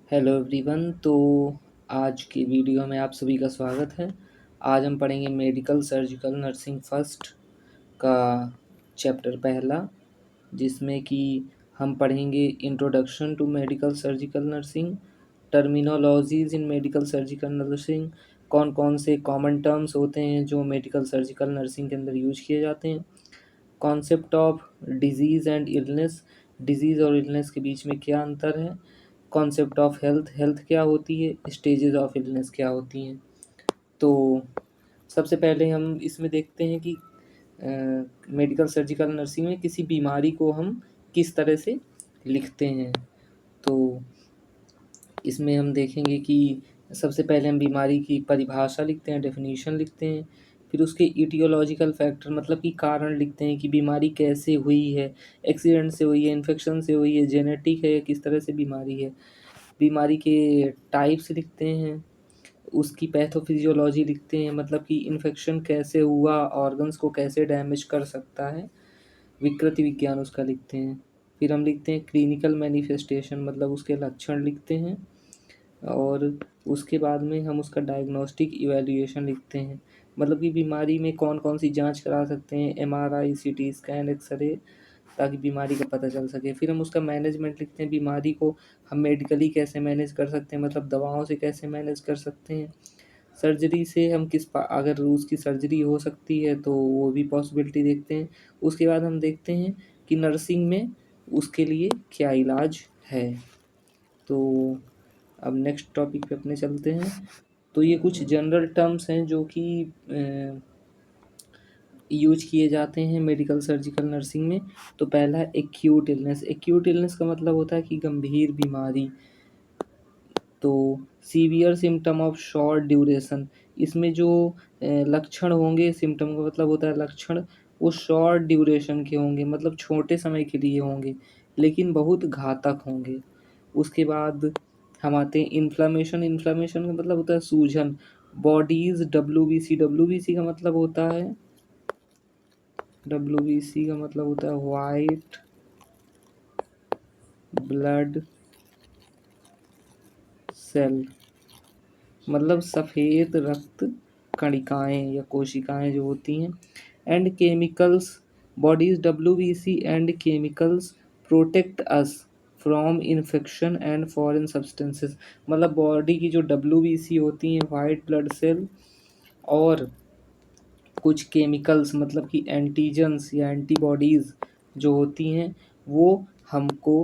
Hello everyone. तो आज की वीडियो में आप सभी का स्वागत है। आज हम पढ़ेंगे मेडिकल सर्जिकल नर्सिंग फर्स्ट का चैप्टर पहला, जिसमें कि हम पढ़ेंगे introduction to medical surgical nursing, terminologies in medical surgical nursing, कौन कौन से कॉमन टर्म्स होते हैं जो मेडिकल सर्जिकल नर्सिंग के अंदर यूज किए जाते हैं, concept of disease and illness, disease और इलनेस के बीच में क्या अंतर है, कॉन्सेप्ट ऑफ हेल्थ, हेल्थ क्या होती है, स्टेजेस ऑफ इलनेस क्या होती हैं। तो सबसे पहले हम इसमें देखते हैं कि मेडिकल सर्जिकल नर्सिंग में किसी बीमारी को हम किस तरह से लिखते हैं। तो इसमें हम देखेंगे कि सबसे पहले हम बीमारी की परिभाषा लिखते हैं, डेफिनेशन लिखते हैं, फिर उसके इटियोलॉजिकल फैक्टर मतलब कि कारण लिखते हैं कि बीमारी कैसे हुई है, एक्सीडेंट से हुई है, इन्फेक्शन से हुई है, जेनेटिक है, किस तरह से बीमारी है, बीमारी के टाइप्स लिखते हैं, उसकी पैथोफिजियोलॉजी लिखते हैं मतलब कि इन्फेक्शन कैसे हुआ, ऑर्गन्स को कैसे डैमेज कर सकता है, विकृति विज्ञान उसका लिखते हैं। फिर हम लिखते हैं क्लिनिकल मैनिफेस्टेशन मतलब उसके लक्षण लिखते हैं, और उसके बाद में हम उसका डायग्नोस्टिक इवैल्यूएशन लिखते हैं मतलब कि बीमारी में कौन कौन सी जांच करा सकते हैं, एमआरआई, सीटी स्कैन, एक्सरे, ताकि बीमारी का पता चल सके। फिर हम उसका मैनेजमेंट लिखते हैं, बीमारी को हम मेडिकली कैसे मैनेज कर सकते हैं मतलब दवाओं से कैसे मैनेज कर सकते हैं, सर्जरी से हम अगर उसकी सर्जरी हो सकती है तो वो भी पॉसिबिलिटी देखते हैं। उसके बाद हम देखते हैं कि नर्सिंग में उसके लिए क्या इलाज है। तो अब नेक्स्ट टॉपिक पे अपने चलते हैं। तो ये कुछ जनरल टर्म्स हैं जो कि यूज किए जाते हैं मेडिकल सर्जिकल नर्सिंग में। तो पहला है एक्यूट इलनेस। एक्यूट इलनेस का मतलब होता है कि गंभीर बीमारी। तो severe symptom of short duration, इसमें जो लक्षण होंगे, सिम्टम का मतलब होता है लक्षण, वो शॉर्ट ड्यूरेशन के होंगे मतलब छोटे समय के लिए होंगे लेकिन बहुत घातक होंगे। उसके बाद हम आते हैं इन्फ्लामेशन। इन्फ्लामेशन का मतलब होता है सूजन। बॉडीज डब्ल्यूबीसी, डब्ल्यूबीसी का मतलब होता है, डब्ल्यूबीसी का मतलब होता है वाइट ब्लड सेल, मतलब सफ़ेद रक्त कणिकाएं या कोशिकाएं जो होती हैं। And chemicals, bodies WBC and chemicals protect us from infection and foreign substances, मतलब बॉडी की जो डब्ल्यूबीसी होती हैं, वाइट ब्लड सेल, और कुछ केमिकल्स मतलब कि एंटीजन्स या एंटीबॉडीज़ जो होती हैं, वो हमको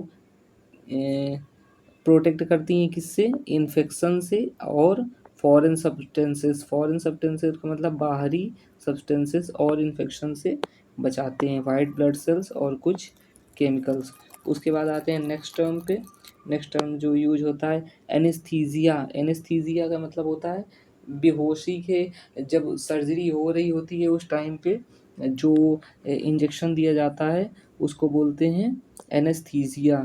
प्रोटेक्ट करती हैं किससे, इन्फेक्शन से और फॉरेन सब्सटेंसेस। फॉरेन सब्सटेंसेस का मतलब बाहरी सब्सटेंसेस और इन्फेक्शन से बचाते हैं, वाइट ब्लड सेल्स और कुछ केमिकल्स। उसके बाद आते हैं नेक्स्ट टर्म पे। नेक्स्ट टर्म जो यूज होता है एनेस्थीसिया। एनेस्थीसिया का मतलब होता है बेहोशी के, जब सर्जरी हो रही होती है उस टाइम पे जो इंजेक्शन दिया जाता है उसको बोलते हैं anaesthesia.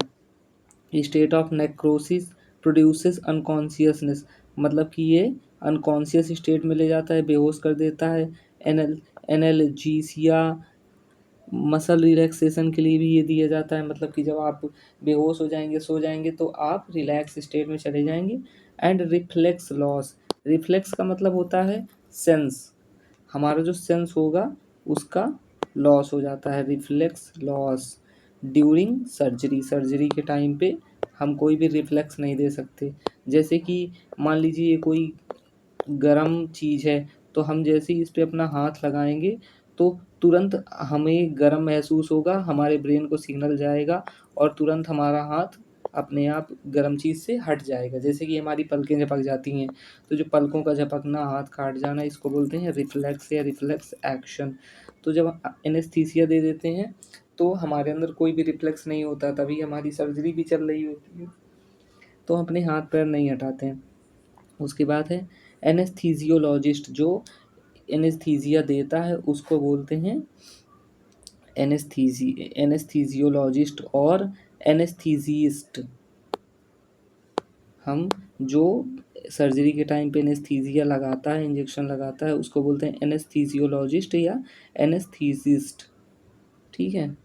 State of necrosis produces unconsciousness, मतलब कि ये अनकॉन्शियस स्टेट में ले जाता है, बेहोश कर देता है। एनाल्जेसिया मसल रिलैक्सेशन के लिए भी ये दिया जाता है, मतलब कि जब आप बेहोश हो जाएंगे, सो जाएंगे, तो आप रिलैक्स स्टेट में चले जाएंगे। एंड रिफ्लेक्स लॉस, रिफ्लेक्स का मतलब होता है सेंस, हमारा जो सेंस होगा उसका लॉस हो जाता है, reflex loss during surgery. Surgery के टाइम पे हम कोई भी रिफ्लेक्स नहीं दे सकते। जैसे कि मान लीजिए कोई गरम चीज़ है, तो हम जैसे ही इस पे अपना हाथ लगाएंगे तो तुरंत हमें गरम महसूस होगा, हमारे ब्रेन को सिग्नल जाएगा और तुरंत हमारा हाथ अपने आप गरम चीज़ से हट जाएगा। जैसे कि हमारी पलकें झपक जाती हैं, तो जो पलकों का झपकना, हाथ काट जाना, इसको बोलते हैं रिफ्लेक्स या रिफ्लेक्स एक्शन। तो जब एनेस्थीसिया दे देते हैं तो हमारे अंदर कोई भी रिफ्लेक्स नहीं होता, तभी हमारी सर्जरी भी चल रही होती है, तो हम अपने हाथ पैर नहीं हटाते हैं। उसके बाद है एनेस्थीजियोलॉजिस्ट, जो एनेस्थीसिया देता है उसको बोलते हैं एनेस्थीजियोलॉजिस्ट और एनेस्थीसिस्ट। हम जो सर्जरी के टाइम पे एनेस्थीसिया लगाता है, इंजेक्शन लगाता है, उसको बोलते हैं एनेस्थीजियोलॉजिस्ट या एनेस्थीसिस्ट। ठीक है।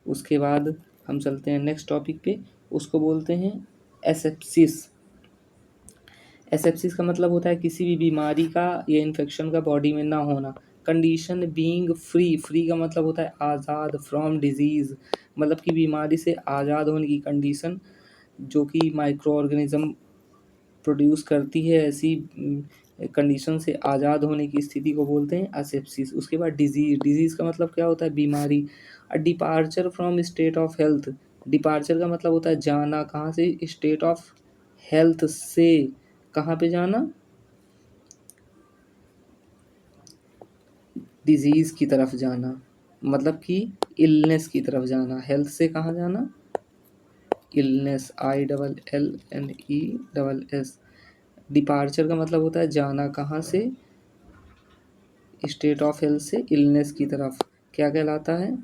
उसके बाद हम चलते हैं नेक्स्ट टॉपिक पे, उसको बोलते हैं एसेप्सिस। एसेप्सिस का मतलब होता है किसी भी बीमारी का या इन्फेक्शन का बॉडी में ना होना। कंडीशन बीइंग फ्री, फ्री का मतलब होता है आज़ाद, फ्रॉम डिजीज़ मतलब कि बीमारी से आज़ाद होने की कंडीशन जो कि माइक्रो ऑर्गेनिज्म प्रोड्यूस करती है, ऐसी कंडीशन से आज़ाद होने की स्थिति को बोलते हैं असेप्सिस। उसके बाद डिजीज़, डिजीज़ का मतलब क्या होता है बीमारी। अ departure from state of health, departure का मतलब होता है जाना, कहाँ से, स्टेट ऑफ हेल्थ से, कहाँ पे जाना, डिजीज़ की तरफ जाना, मतलब कि इलनेस की तरफ जाना। हेल्थ से कहाँ जाना, इलनेस, ILLNESS। डिपार्चर का मतलब होता है जाना, कहाँ से, स्टेट ऑफ हेल्थ से इलनेस की तरफ, क्या कहलाता है,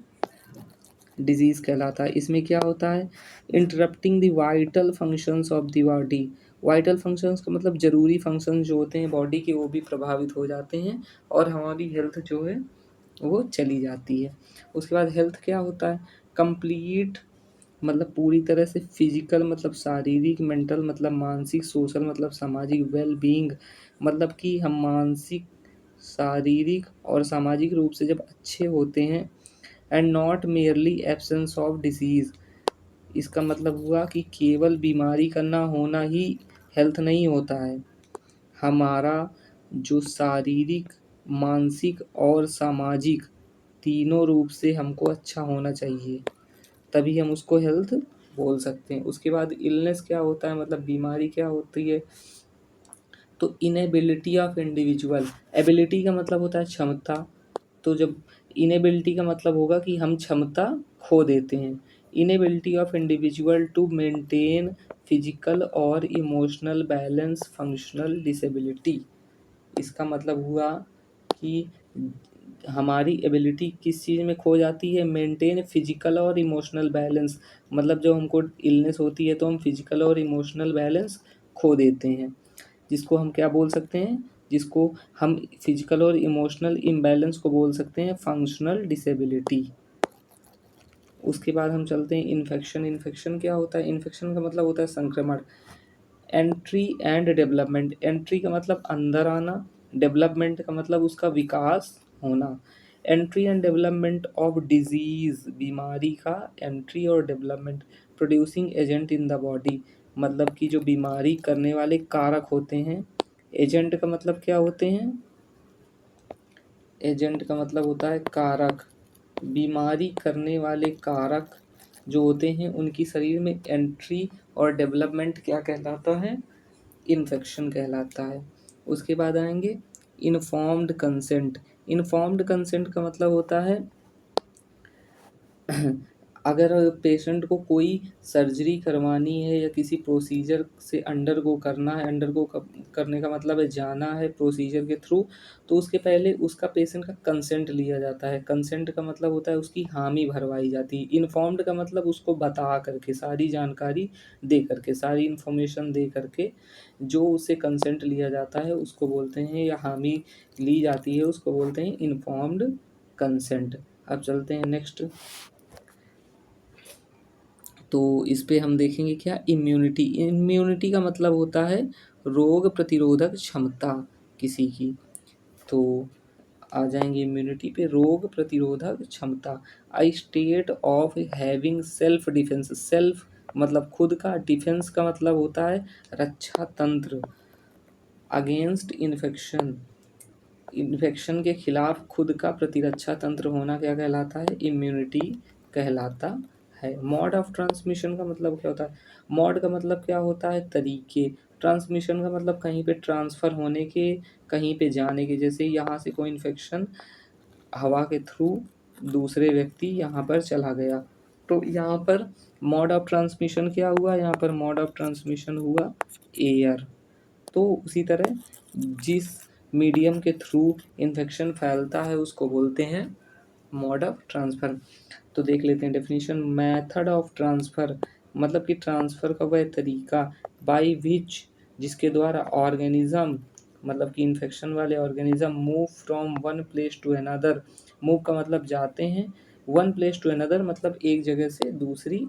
डिजीज कहलाता है। इसमें क्या होता है, interrupting the vital functions of the body. Vital functions का मतलब जरूरी फंक्शन जो होते हैं बॉडी के वो भी प्रभावित हो जाते हैं और हमारी हेल्थ जो है वो चली जाती है। उसके बाद हेल्थ क्या होता है, कंप्लीट मतलब पूरी तरह से, फिजिकल मतलब शारीरिक, मेंटल मतलब मानसिक, सोशल मतलब सामाजिक, वेल बीइंग मतलब कि हम मानसिक, शारीरिक और सामाजिक रूप से जब अच्छे होते हैं। And not merely absence of disease, इसका मतलब हुआ कि केवल बीमारी का ना होना ही हेल्थ नहीं होता है। हमारा जो शारीरिक, मानसिक और सामाजिक तीनों रूप से हमको अच्छा होना चाहिए, तभी हम उसको हेल्थ बोल सकते हैं। उसके बाद इलनेस क्या होता है, मतलब बीमारी क्या होती है, तो इनएबिलिटी ऑफ इंडिविजुअल। एबिलिटी का मतलब होता है क्षमता, तो जब इनएबिलिटी का मतलब होगा कि हम क्षमता खो देते हैं। Inability of individual to maintain physical और इमोशनल बैलेंस, फंक्शनल डिसेबिलिटी। इसका मतलब हुआ कि हमारी एबिलिटी किस चीज़ में खो जाती है, मेंटेन फिजिकल और इमोशनल बैलेंस, मतलब जब हमको इलनेस होती है तो हम फिजिकल और इमोशनल बैलेंस खो देते हैं, जिसको हम क्या बोल सकते हैं, जिसको हम फिजिकल और इमोशनल इम्बैलेंस को बोल सकते हैं फंक्शनल डिसेबिलिटी। उसके बाद हम चलते हैं इन्फेक्शन। इन्फेक्शन क्या होता है, इन्फेक्शन का मतलब होता है संक्रमण। एंट्री एंड डेवलपमेंट, एंट्री का मतलब अंदर आना, डेवलपमेंट का मतलब उसका विकास होना। Entry and development of disease, बीमारी का एंट्री और development. Producing agent in the body, मतलब कि जो बीमारी करने वाले कारक होते हैं। एजेंट का मतलब क्या होते हैं, एजेंट का मतलब होता है कारक, बीमारी करने वाले कारक जो होते हैं उनकी शरीर में एंट्री और डेवलपमेंट क्या कहलाता है, इन्फेक्शन कहलाता है। उसके बाद आएंगे इन्फॉर्म्ड कंसेंट। इन्फॉर्म्ड कंसेंट का मतलब होता है अगर पेशेंट को कोई सर्जरी करवानी है या किसी प्रोसीजर से अंडरगो करना है, अंडरगो करने का मतलब है जाना है प्रोसीजर के थ्रू, तो उसके पहले उसका पेशेंट का कंसेंट लिया जाता है। कंसेंट का मतलब होता है उसकी हामी भरवाई जाती है। इन्फॉर्म्ड का मतलब उसको बता करके, सारी जानकारी दे करके, सारी इन्फॉर्मेशन दे करके जो उससे कंसेंट लिया जाता है उसको बोलते हैं, या हामी ली जाती है उसको बोलते हैं इन्फॉर्म्ड कंसेंट। अब चलते हैं नेक्स्ट, तो इस पे हम देखेंगे क्या, इम्यूनिटी। इम्यूनिटी का मतलब होता है रोग प्रतिरोधक क्षमता किसी की। तो आ जाएंगे इम्यूनिटी पे, रोग प्रतिरोधक क्षमता। I state of having self defence, self मतलब खुद का, डिफेंस का मतलब होता है रक्षा तंत्र, अगेंस्ट इन्फेक्शन, इन्फेक्शन के खिलाफ खुद का प्रतिरक्षा तंत्र होना क्या कहलाता है, इम्यूनिटी कहलाता है। मोड ऑफ ट्रांसमिशन का मतलब क्या होता है, मोड का मतलब क्या होता है तरीके, ट्रांसमिशन का मतलब कहीं पे ट्रांसफ़र होने के, कहीं पे जाने के, जैसे यहाँ से कोई इन्फेक्शन हवा के थ्रू दूसरे व्यक्ति यहाँ पर चला गया, तो यहाँ पर मोड ऑफ ट्रांसमिशन क्या हुआ, यहाँ पर मोड ऑफ ट्रांसमिशन हुआ एयर। तो उसी तरह जिस मीडियम के थ्रू इन्फेक्शन फैलता है उसको बोलते हैं मोड ऑफ ट्रांसफ़र। तो देख लेते हैं डेफिनेशन। मेथड ऑफ ट्रांसफ़र मतलब कि ट्रांसफ़र का वह तरीका, बाय विच जिसके द्वारा ऑर्गेनिज्म मतलब कि इन्फेक्शन वाले organism move from one place to another. Move का मतलब जाते हैं, वन प्लेस टू अनदर मतलब एक जगह से दूसरी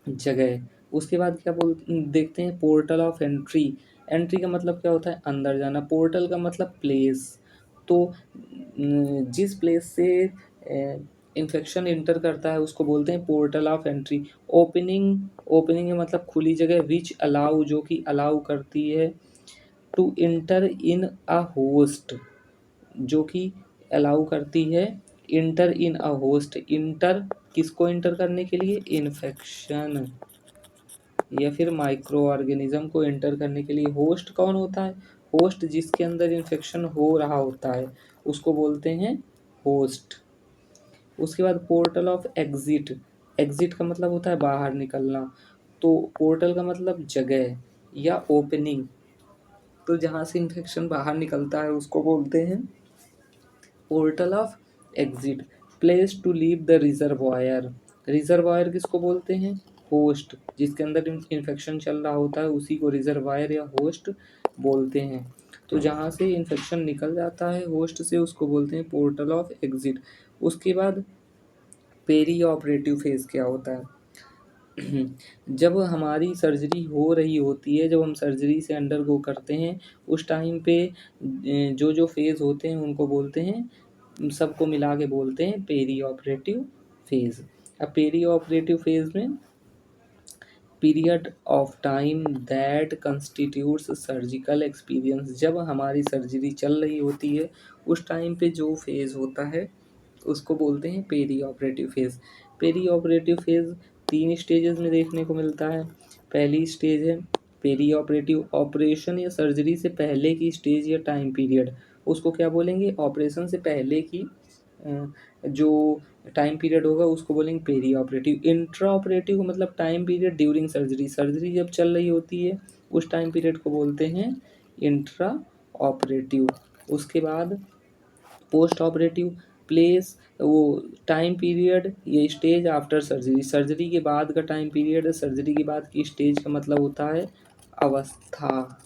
जगह। उसके बाद क्या बोल देखते हैं, पोर्टल ऑफ एंट्री। एंट्री का मतलब क्या होता है, अंदर जाना। पोर्टल का मतलब प्लेस, तो जिस प्लेस से इन्फेक्शन इंटर करता है उसको बोलते हैं portal of entry. Opening, opening का मतलब खुली जगह। विच अलाउ, जो कि अलाउ करती है। To enter in a host, जो कि अलाउ करती है enter in a host. Enter किसको इंटर करने के लिए, इन्फेक्शन या फिर माइक्रो ऑर्गेनिज्म को एंटर करने के लिए। होस्ट कौन होता है, होस्ट जिसके अंदर इन्फेक्शन हो रहा होता है उसको बोलते हैं होस्ट। उसके बाद पोर्टल ऑफ एग्जिट, एग्जिट का मतलब होता है बाहर निकलना। तो पोर्टल का मतलब जगह या ओपनिंग, तो जहाँ से इन्फेक्शन बाहर निकलता है उसको बोलते हैं portal of exit. Place to leave the reservoir, reservoir किसको बोलते हैं, होस्ट जिसके अंदर इन्फेक्शन चल रहा होता है उसी को रिजर्वायर या होस्ट बोलते हैं। तो जहाँ से इन्फेक्शन निकल जाता है होस्ट से उसको बोलते हैं पोर्टल ऑफ एग्जिट। उसके बाद पेरी ऑपरेटिव फेज क्या होता है, जब हमारी सर्जरी हो रही होती है, जब हम सर्जरी से अंडरगो करते हैं उस टाइम पे जो जो फेज़ होते हैं उनको बोलते हैं, सबको मिला के बोलते हैं पेरी ऑपरेटिव फेज़। अब पेरी ऑपरेटिव फेज़ में period of time that constitutes surgical experience, जब हमारी सर्जरी चल रही होती है उस टाइम पे जो फेज़ होता है उसको बोलते हैं perioperative phase. Perioperative phase 3 stages में देखने को मिलता है। पहली स्टेज है पेरी ऑपरेटिव, ऑपरेशन या सर्जरी से पहले की स्टेज या टाइम पीरियड, उसको क्या बोलेंगे, ऑपरेशन से पहले की जो टाइम पीरियड होगा उसको बोलेंगे पेरी ऑपरेटिव। इंट्रा ऑपरेटिव मतलब time period during surgery, surgery जब चल रही होती है उस टाइम पीरियड को बोलते हैं इंट्रा ऑपरेटिव। उसके बाद पोस्ट ऑपरेटिव प्लेस, वो टाइम पीरियड ये स्टेज आफ्टर सर्जरी, सर्जरी के बाद का टाइम पीरियड, सर्जरी के बाद की स्टेज का मतलब होता है अवस्था।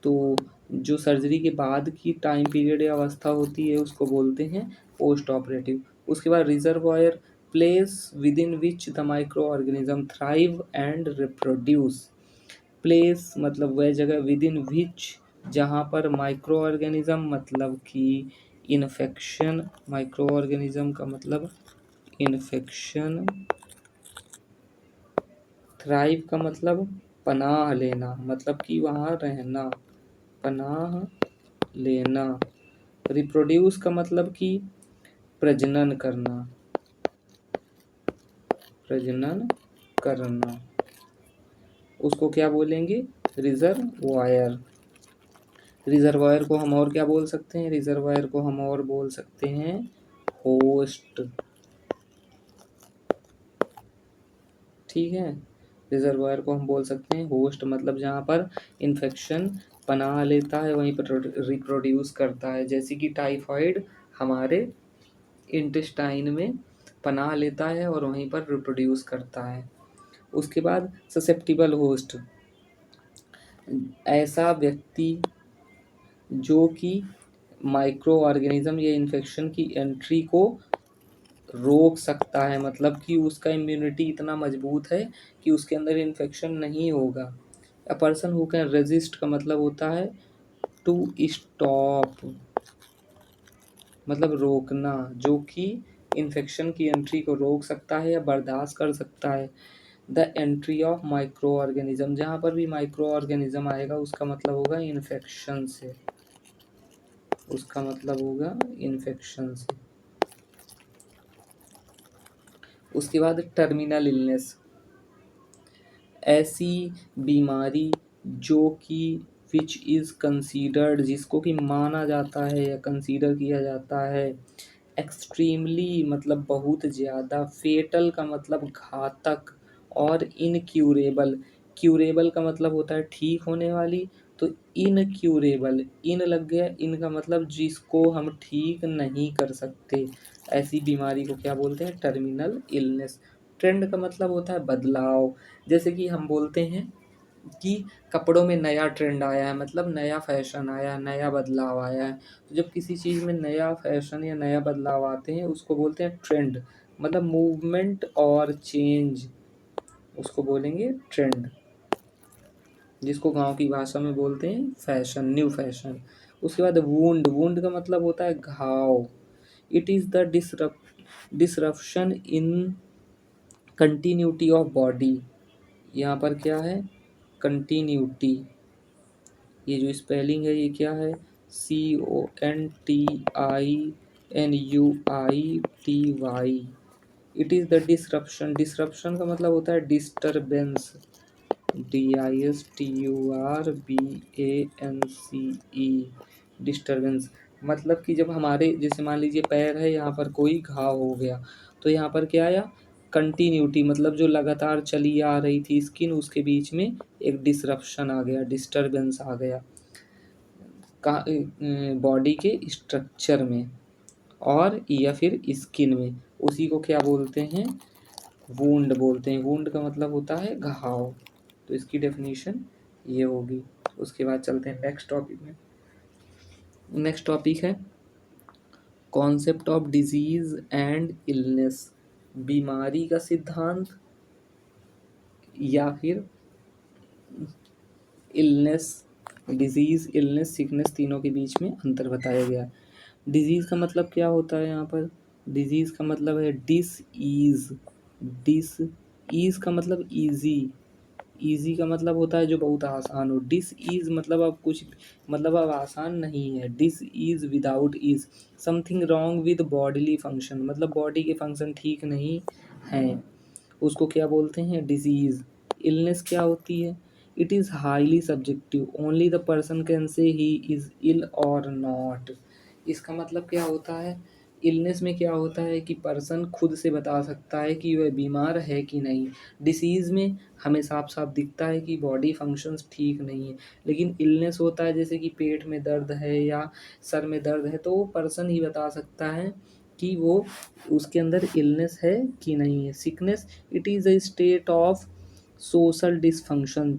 तो जो सर्जरी के बाद की टाइम पीरियड या अवस्था होती है उसको बोलते हैं पोस्ट ऑपरेटिव। उसके बाद reservoir, place with in which the micro organism thrive and reproduce. Place मतलब वह जगह, विद इन विच जहाँ पर माइक्रो ऑर्गेनिज्म मतलब कि इन्फेक्शन, माइक्रो ऑर्गेनिज्म का मतलब इन्फेक्शन, थ्राइव का मतलब पनाह लेना, मतलब कि वहाँ रहना, पनाह लेना। रिप्रोड्यूस का मतलब कि प्रजनन करना, प्रजनन करना, उसको क्या बोलेंगे, रिजर्वायर। रिजर्वायर को हम और क्या बोल सकते हैं, रिजर्वायर को हम और बोल सकते हैं होस्ट। ठीक है, रिजर्वायर को हम बोल सकते हैं होस्ट, मतलब जहाँ पर इन्फेक्शन पनाह लेता है वहीं पर रिप्रोड्यूस करता है। जैसे कि टाइफाइड हमारे इंटेस्टाइन में पनाह लेता है और वहीं पर रिप्रोड्यूस करता है। उसके बाद ससेप्टिबल होस्ट, ऐसा व्यक्ति जो कि माइक्रो ऑर्गेनिज्म या इन्फेक्शन की एंट्री को रोक सकता है, मतलब कि उसका इम्यूनिटी इतना मजबूत है कि उसके अंदर इन्फेक्शन नहीं होगा। A person who can resist का मतलब होता है टू स्टॉप, मतलब रोकना, जो कि इन्फेक्शन की एंट्री को रोक सकता है या बर्दाश्त कर सकता है। The entry of micro organism, जहाँ पर भी माइक्रो ऑर्गेनिज्म आएगा उसका मतलब होगा इन्फेक्शन से, उसका मतलब होगा इन्फेक्शन से। उसके बाद टर्मिनल इलनेस, ऐसी बीमारी जो कि विच इज़ कंसीडर्ड, जिसको कि माना जाता है या कंसीडर किया जाता है, एक्सट्रीमली मतलब बहुत ज़्यादा, फेटल का मतलब घातक, और इनक्यूरेबल, क्यूरेबल का मतलब होता है ठीक होने वाली, तो इनक्यूरेबल, इन लग गया, इनका मतलब जिसको हम ठीक नहीं कर सकते, ऐसी बीमारी को क्या बोलते हैं, टर्मिनल इलनेस। ट्रेंड का मतलब होता है बदलाव, जैसे कि हम बोलते हैं कि कपड़ों में नया ट्रेंड आया है, मतलब नया फैशन आया है, नया बदलाव आया है। तो जब किसी चीज़ में नया फैशन या नया बदलाव आते हैं उसको बोलते हैं ट्रेंड, मतलब मूवमेंट और चेंज, उसको बोलेंगे ट्रेंड। जिसको गांव की भाषा में बोलते हैं फैशन, न्यू फैशन। उसके बाद वुंड, वुंड का मतलब होता है घाव। It is the disruption in continuity of body. यहाँ पर क्या है, कंटिन्यूटी, ये जो स्पेलिंग है ये क्या है, CONTINUITY। It is the disruption, disruption का मतलब होता है डिस्टरबेंस, DISTURBANCE, डिस्टरबेंस। मतलब कि जब हमारे, जैसे मान लीजिए पैर है, यहाँ पर कोई घाव हो गया, तो यहाँ पर क्या आया, कंटिन्यूटी, मतलब जो लगातार चली आ रही थी स्किन, उसके बीच में एक डिसरप्शन आ गया, डिस्टरबेंस आ गया का बॉडी के स्ट्रक्चर में और या फिर स्किन में, उसी को क्या बोलते हैं, वुंड बोलते हैं। वुंड का मतलब होता है घाव। तो इसकी डेफिनेशन ये होगी। उसके बाद चलते हैं नेक्स्ट टॉपिक में। नेक्स्ट टॉपिक है concept of disease and illness, बीमारी का सिद्धांत या फिर इलनेस। डिजीज, इलनेस, सिकनेस, तीनों के बीच में अंतर बताया गया। डिजीज का मतलब क्या होता है, यहाँ पर डिजीज का मतलब है डिस ईज। डिस ईज का मतलब इजी, इजी का मतलब होता है जो बहुत आसान हो। डिस ईज मतलब अब कुछ, मतलब अब आसान नहीं है। Dis ease without ease, something wrong with bodily function, मतलब बॉडी के फंक्शन ठीक नहीं हैं, उसको क्या बोलते हैं, डिजीज। इलनेस क्या होती है, it is highly subjective, only the person can say he is इल और नॉट। इसका मतलब क्या होता है, इलनेस में क्या होता है कि पर्सन खुद से बता सकता है कि वह बीमार है कि नहीं। डिसीज़ में हमें साफ साफ दिखता है कि बॉडी फंक्शंस ठीक नहीं है। लेकिन इलनेस होता है जैसे कि पेट में दर्द है या सर में दर्द है, तो वो पर्सन ही बता सकता है कि वो, उसके अंदर इलनेस है कि नहीं है। Sickness, it is a state of social dysfunction.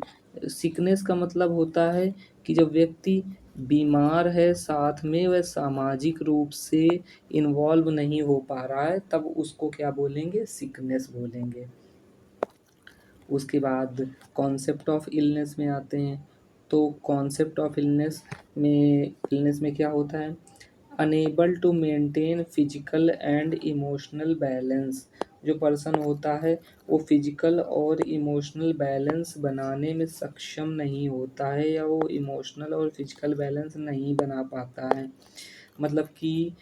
Sickness का मतलब होता है कि जब व्यक्ति बीमार है, साथ में वह सामाजिक रूप से इन्वॉल्व नहीं हो पा रहा है, तब उसको क्या बोलेंगे, सिकनेस बोलेंगे। उसके बाद कॉन्सेप्ट ऑफ इलनेस में आते हैं। तो कॉन्सेप्ट ऑफ इलनेस में क्या होता है, unable to maintain physical and emotional balance. जो पर्सन होता है वो फिजिकल और इमोशनल बैलेंस बनाने में सक्षम नहीं होता है, या वो इमोशनल और फिजिकल बैलेंस नहीं बना पाता है। मतलब कि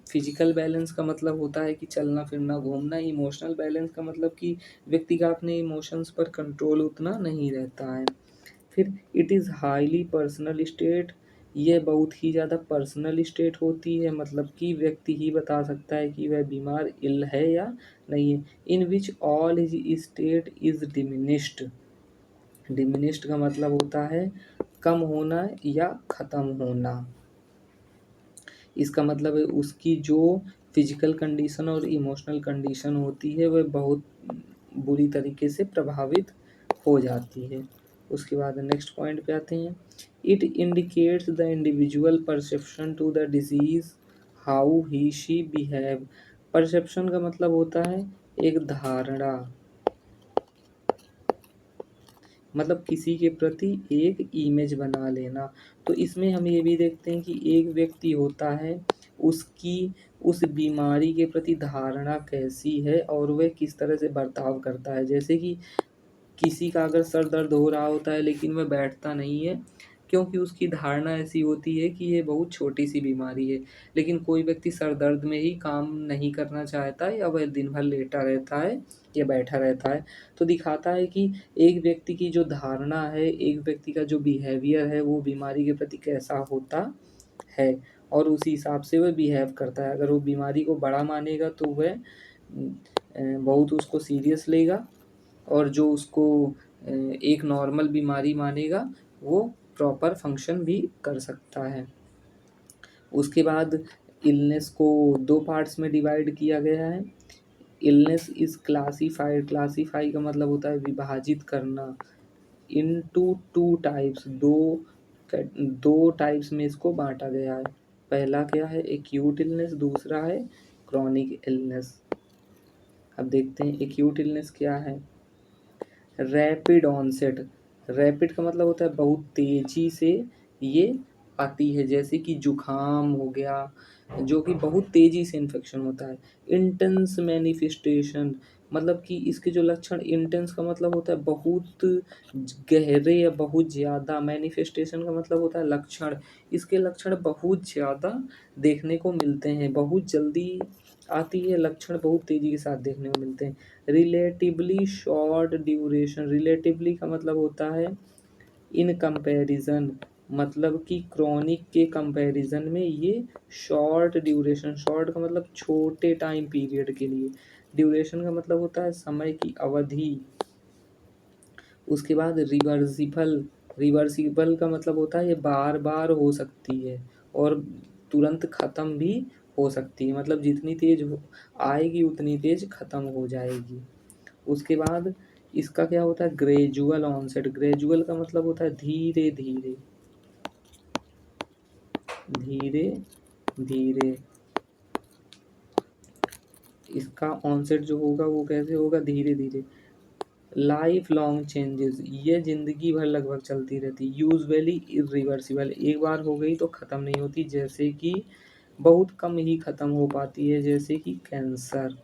फिजिकल बैलेंस का मतलब होता है कि चलना फिरना घूमना। इमोशनल बैलेंस का मतलब कि व्यक्ति का अपने इमोशंस पर कंट्रोल उतना नहीं रहता है। फिर it is highly personal state, ये बहुत ही ज़्यादा पर्सनल स्टेट होती है, मतलब कि व्यक्ति ही बता सकता है कि वह बीमार इल है या नहीं है। In which all his state is diminished. Diminished का मतलब होता है कम होना या ख़त्म होना। इसका मतलब है उसकी जो फिजिकल कंडीशन और इमोशनल कंडीशन होती है वह बहुत बुरी तरीके से प्रभावित हो जाती है। उसके बाद नेक्स्ट पॉइंट पे आते हैं। It indicates the individual perception to the disease, how he she behave. Perception का मतलब होता है एक धारणा, मतलब किसी के प्रति एक इमेज बना लेना। तो इसमें हम ये भी देखते हैं कि एक व्यक्ति होता है, उसकी उस बीमारी के प्रति धारणा कैसी है और वह किस तरह से बर्ताव करता है। जैसे कि किसी का अगर सर दर्द हो रहा होता है लेकिन वह बैठता नहीं है, क्योंकि उसकी धारणा ऐसी होती है कि ये बहुत छोटी सी बीमारी है। लेकिन कोई व्यक्ति सर दर्द में ही काम नहीं करना चाहता है, या वह दिन भर लेटा रहता है या बैठा रहता है। तो दिखाता है कि एक व्यक्ति की जो धारणा है, एक व्यक्ति का जो बिहेवियर है, वो बीमारी के प्रति कैसा होता है, और उसी हिसाब से वह बिहेव करता है। अगर वो बीमारी को बड़ा मानेगा तो वह बहुत उसको सीरियस लेगा, और जो उसको एक नॉर्मल बीमारी मानेगा वो प्रॉपर फंक्शन भी कर सकता है। उसके बाद इलनेस को दो पार्ट्स में डिवाइड किया गया है। इलनेस इज क्लासिफाइड, क्लासिफाई का मतलब होता है विभाजित करना, इनटू टू टाइप्स, दो टाइप्स में इसको बांटा गया है। पहला क्या है, एक्यूट इलनेस, दूसरा है क्रॉनिक इलनेस। अब देखते हैं एक्यूट इलनेस क्या है। रैपिड ऑनसेट, रैपिड का मतलब होता है बहुत तेजी से ये आती है, जैसे कि जुखाम हो गया, जो कि बहुत तेजी से इन्फेक्शन होता है। इंटेंस मैनिफेस्टेशन, मतलब कि इसके जो लक्षण, इंटेंस का मतलब होता है बहुत गहरे या बहुत ज़्यादा, मैनिफेस्टेशन का मतलब होता है लक्षण। इसके लक्षण बहुत ज़्यादा देखने को मिलते हैं, बहुत जल्दी आती है, लक्षण बहुत तेजी के साथ देखने को मिलते हैं। रिलेटिवली शॉर्ट ड्यूरेशन, रिलेटिवली का मतलब होता है इन कंपैरिजन, मतलब कि क्रॉनिक के कंपैरिजन में ये शॉर्ट ड्यूरेशन, शॉर्ट का मतलब छोटे टाइम पीरियड के लिए, ड्यूरेशन का मतलब होता है समय की अवधि। उसके बाद रिवर्सिबल, रिवर्सिबल का मतलब होता है ये बार बार हो सकती है और तुरंत ख़त्म भी हो सकती है, मतलब जितनी तेज आएगी उतनी तेज ख़त्म हो जाएगी। उसके बाद इसका क्या होता है, ग्रेजुअल ऑनसेट, ग्रेजुअल का मतलब होता है धीरे धीरे, धीरे धीरे। इसका ऑनसेट जो होगा वो कैसे होगा, धीरे धीरे। लाइफ लॉन्ग चेंजेस, ये जिंदगी भर लगभग चलती रहती, यूजुअली इरिवर्सिबल, एक बार हो गई तो ख़त्म नहीं होती, जैसे कि बहुत कम ही ख़त्म हो पाती है, जैसे कि कैंसर,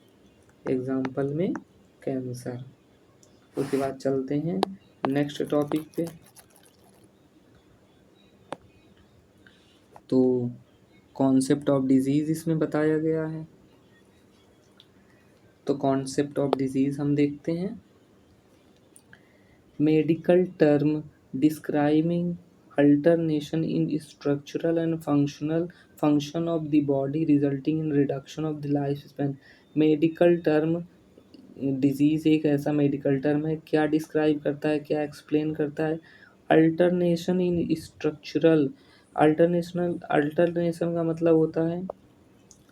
एग्जाम्पल में कैंसर। उसके बाद चलते हैं नेक्स्ट टॉपिक पे। तो कॉन्सेप्ट ऑफ डिजीज़ इसमें बताया गया है। तो कॉन्सेप्ट ऑफ डिजीज़ हम देखते हैं। Medical term describing alternation in structural and functional function of the body resulting in reduction of the lifespan। Medical term, disease एक ऐसा मेडिकल टर्म है, क्या डिस्क्राइब करता है, क्या एक्सप्लेन करता है, अल्टरनेशन इन स्ट्रक्चरल, अल्टरनेशन का मतलब होता है,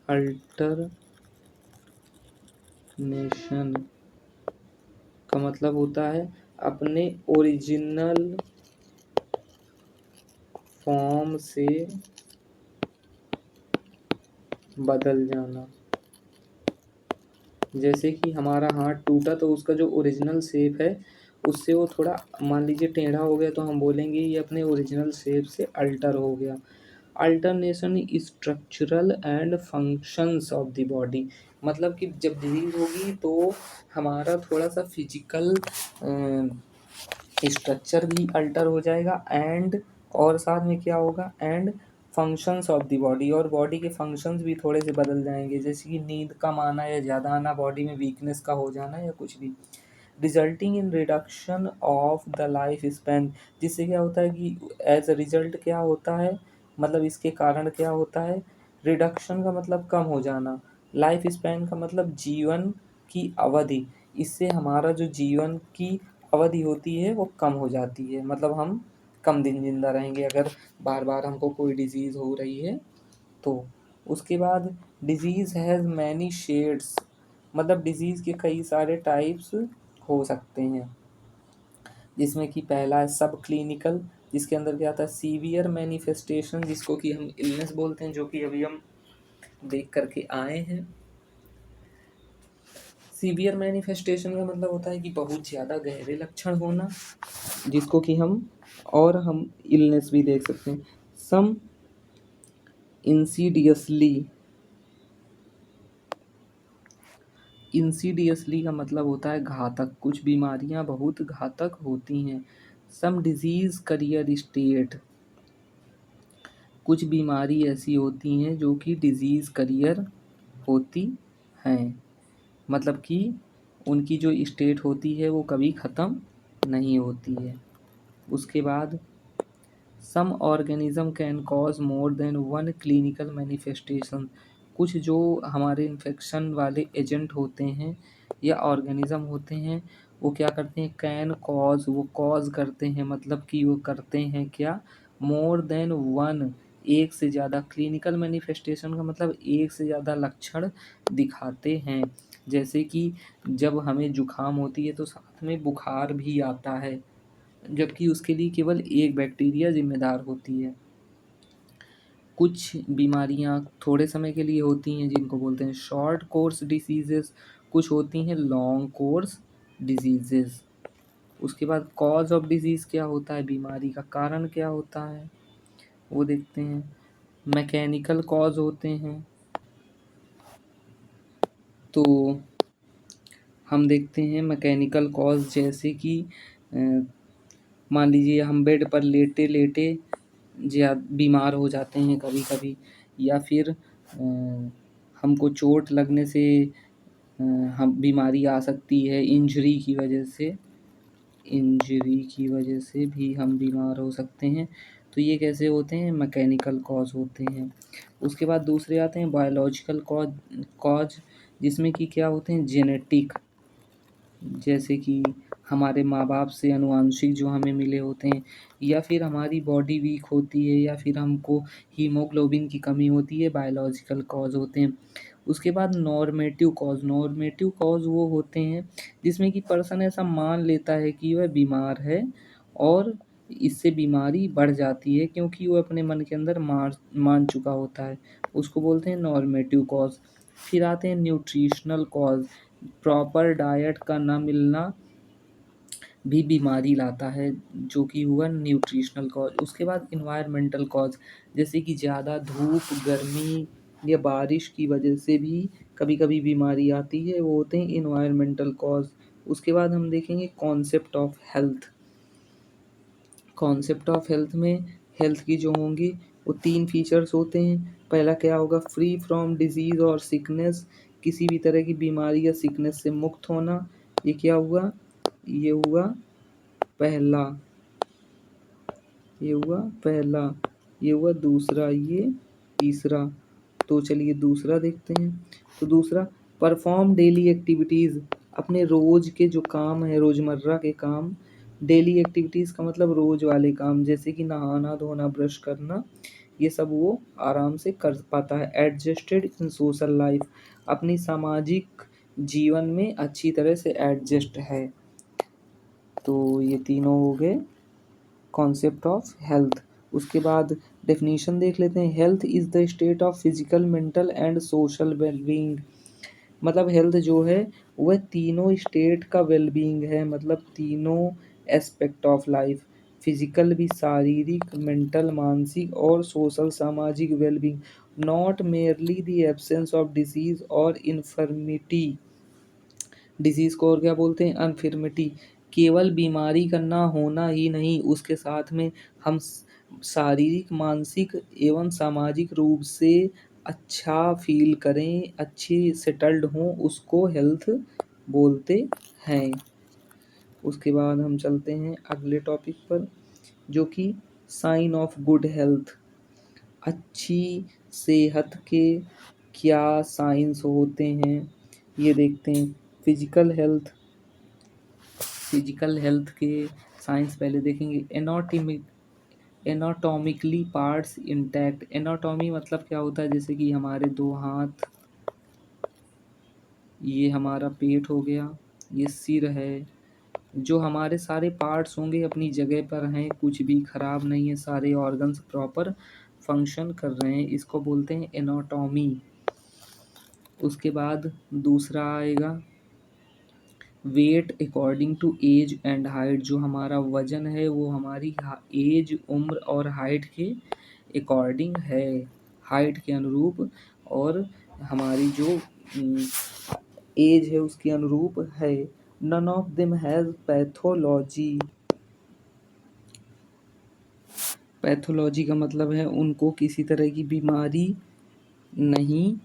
अल्टरनेशन का मतलब होता है अपने ओरिजिनल फॉर्म से बदल जाना। जैसे कि हमारा हाथ टूटा तो उसका जो ओरिजिनल शेप है उससे वो थोड़ा, मान लीजिए टेढ़ा हो गया, तो हम बोलेंगे ये अपने ओरिजिनल शेप से अल्टर हो गया। Alternation structural and functions of the body, मतलब कि जब डिजीज होगी तो हमारा थोड़ा सा फिजिकल स्ट्रक्चर भी अल्टर हो जाएगा, एंड और साथ में क्या होगा, and functions of the body, और बॉडी के फंक्शंस भी थोड़े से बदल जाएंगे, जैसे कि नींद कम आना या ज़्यादा आना, बॉडी में वीकनेस का हो जाना या कुछ भी। Resulting in reduction of the life span, जिससे क्या होता है कि एज अ रिजल्ट क्या होता है, मतलब इसके कारण क्या होता है, रिडक्शन का मतलब कम हो जाना, लाइफ स्पैन का मतलब जीवन की अवधि, इससे हमारा जो जीवन की अवधि होती है वो कम हो जाती है, मतलब हम कम दिन जिंदा रहेंगे अगर बार बार हमको कोई डिजीज़ हो रही है तो। उसके बाद डिजीज़ हैज़ मैनी शेड्स, मतलब डिजीज़ के कई सारे टाइप्स हो सकते हैं, जिसमें कि पहला है सब क्लिनिकल, जिसके अंदर क्या आता है सीवियर मैनिफेस्टेशन, जिसको कि हम इलनेस बोलते हैं, जो कि अभी हम देख करके आए हैं। सीवियर मैनिफेस्टेशन का मतलब होता है कि बहुत ज़्यादा गहरे लक्षण होना, जिसको कि हम इलनेस भी देख सकते हैं। सम इंसीडियसली, इंसीडियसली का मतलब होता है घातक, कुछ बीमारियां बहुत घातक होती हैं। सम डिजीज़ करियर स्टेट, कुछ बीमारी ऐसी होती हैं जो कि डिजीज़ करियर होती हैं, मतलब कि उनकी जो स्टेट होती है वो कभी ख़त्म नहीं होती है। उसके बाद some organism can cause more than one clinical manifestation, कुछ जो हमारे इन्फेक्शन वाले एजेंट होते हैं या ऑर्गेनिज्म होते हैं वो क्या करते हैं, कैन कॉज, वो कॉज करते हैं, मतलब कि वो करते हैं क्या, मोर देन वन, एक से ज़्यादा, क्लिनिकल मैनिफेस्टेशन का मतलब एक से ज़्यादा लक्षण दिखाते हैं। जैसे कि जब हमें जुखाम होती है तो साथ में बुखार भी आता है, जबकि उसके लिए केवल एक बैक्टीरिया जिम्मेदार होती है। कुछ बीमारियां थोड़े समय के लिए होती हैं जिनको बोलते हैं शॉर्ट कोर्स डिसीजेस, कुछ होती हैं लॉन्ग कोर्स डिजीजेस। उसके बाद कॉज ऑफ डिजीज़ क्या होता है, बीमारी का कारण क्या होता है वो देखते हैं। मैकेनिकल कॉज होते हैं, तो हम देखते हैं मैकेनिकल कॉज, जैसे कि मान लीजिए हम बेड पर लेटे लेटे बीमार हो जाते हैं कभी कभी, या फिर हमको चोट लगने से हम बीमारी आ सकती है, इंजरी की वजह से भी हम बीमार हो सकते हैं। तो ये कैसे होते हैं, मैकेनिकल कॉज होते हैं। उसके बाद दूसरे आते हैं बायोलॉजिकल कॉज, जिसमें कि क्या होते हैं, जेनेटिक, जैसे कि हमारे माँ बाप से आनुवांशिक जो हमें मिले होते हैं, या फिर हमारी बॉडी वीक होती है, या फिर हमको हीमोग्लोबिन की कमी होती है, बायोलॉजिकल कॉज होते हैं। उसके बाद नॉर्मेटिव कॉज वो होते हैं जिसमें कि पर्सन ऐसा मान लेता है कि वह बीमार है और इससे बीमारी बढ़ जाती है क्योंकि वो अपने मन के अंदर मान चुका होता है, उसको बोलते हैं नॉर्मेटिव कॉज। फिर आते हैं न्यूट्रिशनल कॉज, प्रॉपर डाइट का ना मिलना भी बीमारी लाता है, जो कि हुआ न्यूट्रिशनल कॉज। उसके बाद इन्वायरमेंटल कॉज, जैसे कि ज़्यादा धूप, गर्मी या बारिश की वजह से भी कभी कभी बीमारी आती है, वो होते हैं इन्वायरमेंटल कॉज। उसके बाद हम देखेंगे कॉन्सेप्ट ऑफ हेल्थ में हेल्थ की जो होंगी वो 3 फीचर्स होते हैं। पहला क्या होगा, फ्री फ्रॉम डिजीज़ और सिकनेस, किसी भी तरह की बीमारी या सिकनेस से मुक्त होना। ये क्या हुआ, ये हुआ पहला, ये हुआ पहला, ये हुआ दूसरा, ये तीसरा। तो चलिए दूसरा देखते हैं। तो दूसरा, परफॉर्म डेली एक्टिविटीज़, अपने रोज के जो काम है, रोजमर्रा के काम। डेली एक्टिविटीज़ का मतलब रोज वाले काम, जैसे कि नहाना धोना, ब्रश करना, ये सब वो आराम से कर पाता है। एडजस्टेड इन सोशल लाइफ, अपनी सामाजिक जीवन में अच्छी तरह से एडजस्ट है। तो ये तीनों हो गए कॉन्सेप्ट ऑफ हेल्थ। उसके बाद डेफिनेशन देख लेते हैं। Health is the state of physical, mental and social wellbeing, मतलब हेल्थ जो है वह तीनों स्टेट का वेलबींग है, मतलब तीनों एस्पेक्ट ऑफ लाइफ, फिजिकल भी, शारीरिक, मेंटल मानसिक, और सोशल सामाजिक wellbeing. Not merely the absence of disease और इन्फर्मिटी, डिजीज को और क्या बोलते हैं, अनफिरमिटी, केवल बीमारी का ना होना ही नहीं, उसके साथ में हम शारीरिक, मानसिक एवं सामाजिक रूप से अच्छा फील करें, अच्छे सेटल्ड हों, उसको हेल्थ बोलते हैं। उसके बाद हम चलते हैं अगले टॉपिक पर, जो कि साइन ऑफ गुड हेल्थ, अच्छी सेहत के क्या साइंस होते हैं ये देखते हैं। फिजिकल हेल्थ के साइंस पहले देखेंगे। एनाटॉमिकली पार्ट्स इंटैक्ट, एनाटॉमी मतलब क्या होता है, जैसे कि हमारे 2 हाथ, ये हमारा पेट हो गया, ये सिर है, जो हमारे सारे पार्ट्स होंगे अपनी जगह पर हैं, कुछ भी खराब नहीं है, सारे ऑर्गन्स प्रॉपर फंक्शन कर रहे हैं, इसको बोलते हैं एनाटॉमी। उसके बाद दूसरा आएगा weight according to age and height, जो हमारा वजन है वो हमारी एज, उम्र और हाइट के अकॉर्डिंग है, हाइट के अनुरूप, और हमारी जो एज है उसके अनुरूप है। None of them has pathology का मतलब है उनको किसी तरह की बीमारी नहीं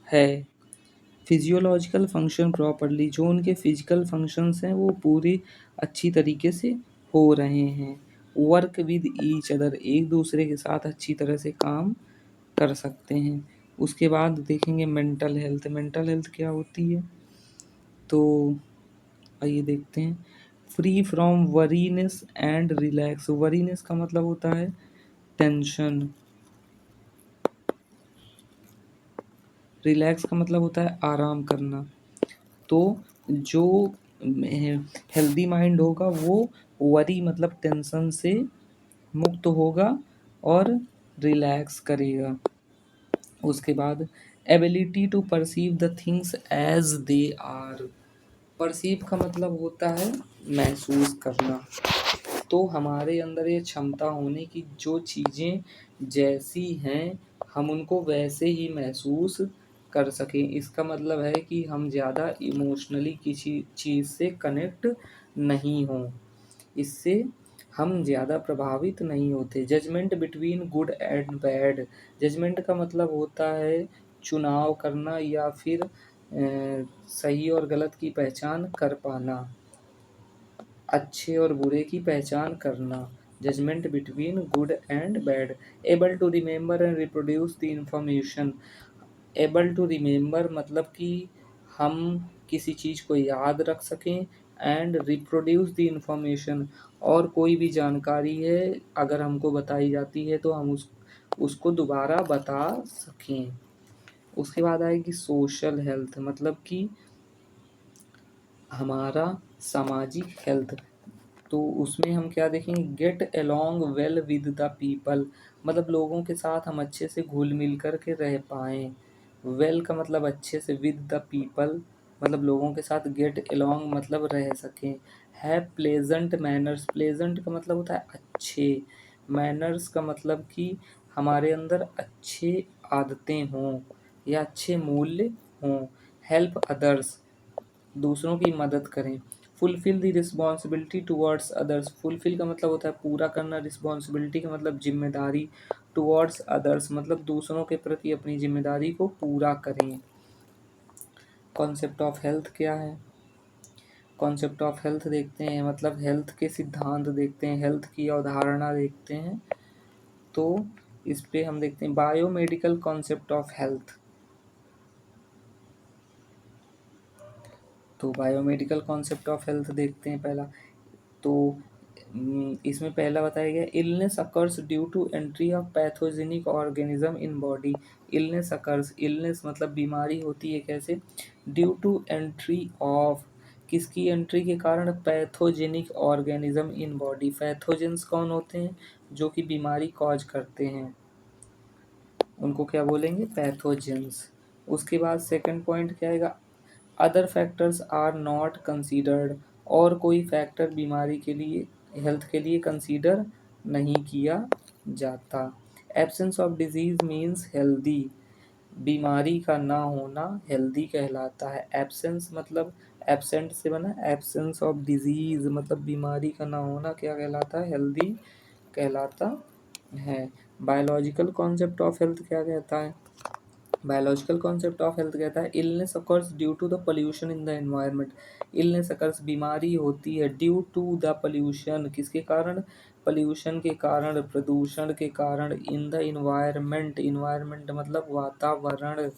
है। फिजियोलॉजिकल फंक्शन प्रॉपरली, जो उनके फिजिकल फंक्शंस हैं वो पूरी अच्छी तरीके से हो रहे हैं। वर्क विद ईच अदर, एक दूसरे के साथ अच्छी तरह से काम कर सकते हैं। उसके बाद देखेंगे मेंटल हेल्थ क्या होती है, तो आइए देखते हैं। Free from worriness and relax, worriness का मतलब होता है टेंशन, रिलैक्स का मतलब होता है आराम करना। तो जो हेल्दी माइंड होगा वो वरी मतलब टेंशन से मुक्त होगा और रिलैक्स करेगा। उसके बाद ability to perceive the things as they are, perceive का मतलब होता है महसूस करना। तो हमारे अंदर ये क्षमता होने की जो चीज़ें जैसी हैं हम उनको वैसे ही महसूस कर सकें। इसका मतलब है कि हम ज़्यादा इमोशनली किसी चीज़ से कनेक्ट नहीं हों, इससे हम ज़्यादा प्रभावित नहीं होते। Judgement between good and bad. Judgement का मतलब होता है चुनाव करना या फिर सही और गलत की पहचान कर पाना, अच्छे और बुरे की पहचान करना। Judgement between good and bad. Able to remember and reproduce the information. Able to remember मतलब कि हम किसी चीज़ को याद रख सकें, एंड रिप्रोड्यूस द इंफॉर्मेशन, और कोई भी जानकारी है अगर हमको बताई जाती है तो हम उसको दोबारा बता सकें। उसके बाद आएगी सोशल हेल्थ, मतलब कि हमारा सामाजिक हेल्थ। तो उसमें हम क्या देखेंगे, get along well with the people, मतलब लोगों के साथ हम अच्छे से घुल मिल कर के रह पाएँ। वेल का मतलब अच्छे से, विद द पीपल मतलब लोगों के साथ, गेट अलोंग मतलब रह सकें। हैव प्लेजेंट मैनर्स, प्लेजेंट का मतलब होता है अच्छे, मैनर्स का मतलब कि हमारे अंदर अच्छे आदतें हों या अच्छे मूल्य हों। हेल्प अदर्स, दूसरों की मदद करें। Fulfil the responsibility towards others, fulfil का मतलब होता है पूरा करना, रिस्पॉन्सिबिलिटी का मतलब जिम्मेदारी, टुवर्ड्स अदर्स मतलब दूसरों के प्रति अपनी जिम्मेदारी को पूरा करें। कॉन्सेप्ट ऑफ हेल्थ क्या है? कॉन्सेप्ट ऑफ हेल्थ देखते हैं, मतलब हेल्थ के सिद्धांत देखते हैं, हेल्थ की अवधारणा देखते हैं। तो इस पे हम देखते हैं बायोमेडिकल कॉन्सेप्ट ऑफ हेल्थ। तो बायोमेडिकल कॉन्सेप्ट ऑफ हेल्थ देखते हैं पहला। तो इसमें पहला बताया गया, illness occurs due to entry of pathogenic organism in body. Illness occurs, illness मतलब बीमारी होती है कैसे, ड्यू टू एंट्री ऑफ, किसकी एंट्री के कारण, pathogenic organism in body. Pathogens कौन होते हैं, जो कि बीमारी कॉज करते हैं, उनको क्या बोलेंगे, पैथोजेंस। उसके बाद सेकंड पॉइंट क्या आएगा, other factors are not considered, और कोई फैक्टर बीमारी के लिए, हेल्थ के लिए कंसीडर नहीं किया जाता। Absence of disease means healthy, बीमारी का ना होना हेल्दी कहलाता है। एब्सेंस मतलब एब्सेंट से बना, एब्सेंस ऑफ डिजीज मतलब बीमारी का ना होना क्या कहलाता है, हेल्दी कहलाता है। बायोलॉजिकल कॉन्सेप्ट ऑफ हेल्थ क्या कहता है, बायोलॉजिकल कॉन्सेप्ट ऑफ हेल्थ कहता है, illness occurs due to the pollution in the environment. Illness occurs बीमारी होती है, ड्यू टू द पोल्यूशन किसके कारण, पोल्यूशन के कारण, प्रदूषण के कारण, इन द इन्वायरमेंट, इन्वायरमेंट मतलब वातावरण,